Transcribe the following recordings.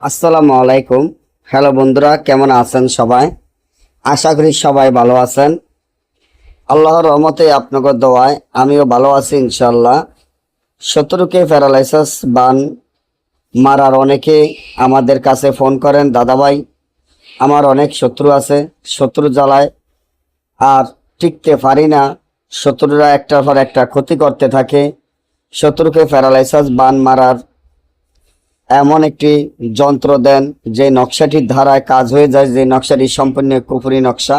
আসসালামু আলাইকুম। হ্যালো বন্ধুরা, কেমন আছেন সবাই? আশা করি সবাই ভালো আছেন। আল্লাহর রহমতে আপনাদের দোয়ায় আমিও ভালো আছি ইনশাল্লাহ। শত্রুকে প্যারালাইসিস বান মারার অনেকে আমাদের কাছে ফোন করেন, দাদা ভাই আমার অনেক শত্রু আছে, শত্রু জ্বালায় আর টিকতে পারি না, শত্রুরা একটার পর একটা ক্ষতি করতে থাকে। শত্রুকে প্যারালাইসিস বান মারার এমন একটি যন্ত্র দেন যে নকশাটির ধারায় কাজ হয়ে যায়, যে নকশাটি সম্পূর্ণ কুফরি নকশা।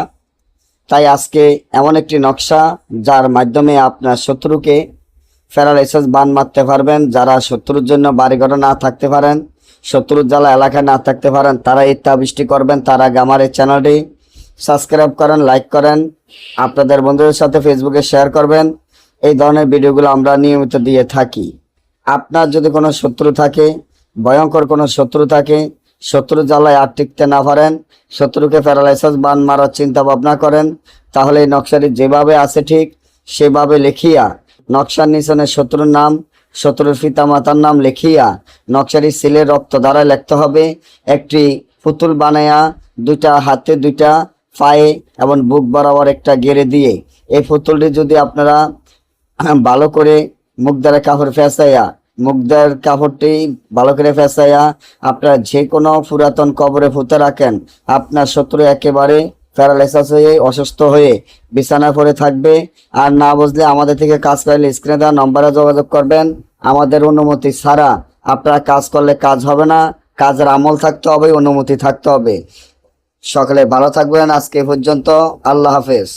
তাই আজকে এমন একটি নকশা যার মাধ্যমে আপনার শত্রুকে প্যারালাইসিস বান মারতে পারবেন। যারা শত্রুর জন্য বাড়িঘরে না থাকতে পারেন, শত্রুর জ্বালা এলাকায় না থাকতে পারেন, তারা এই তাবিজটি করবেন। তার আগে আমার এই চ্যানেলটি সাবস্ক্রাইব করেন, লাইক করেন, আপনাদের বন্ধুদের সাথে ফেসবুকে শেয়ার করবেন। এই ধরনের ভিডিওগুলো আমরা নিয়মিত দিয়ে থাকি। আপনার যদি কোনো শত্রু থাকে, ভয়ঙ্কর কোনো শত্রু থাকে, শত্রু জ্বালায় আর টিকতে না পারেন, শত্রুকে প্যারালাইসিস বান মারার চিন্তা ভাবনা করেন, তাহলে এই নকশাটি যেভাবে আছে ঠিক সেভাবে লিখিয়া নকশার নিচনে শত্রুর নাম, শত্রুর পিতা মাতার নাম লিখিয়া নকশাটি সিলের রক্ত দ্বারা লিখতে হবে। একটি পুতুল বানায়া দুইটা হাতে, দুইটা পায়ে এবং বুক বরাবর একটা গেড়ে দিয়ে এই পুতুলটি যদি আপনারা ভালো করে মুখ দ্বারা কাপড় ফেঁসাইয়া, মুখদার কাপড়টি ভালো করে ফেঁসাইয়া আপনার যে কোনো পুরাতন কবরে পুঁতে রাখেন, আপনার শত্রু একেবারে প্যারালাইসিস হয়ে অসুস্থ হয়ে বিছানায় পড়ে থাকবে। আর না বুঝলে আমাদের থেকে কাজ করলে স্ক্রিনে দেওয়া নম্বরে যোগাযোগ করবেন। আমাদের অনুমতি ছাড়া আপনারা কাজ করলে কাজ হবে না, কাজের আমল থাকতে হবে, অনুমতি থাকতে হবে। সকলে ভালো থাকবেন। আজকে পর্যন্ত, আল্লাহ হাফেজ।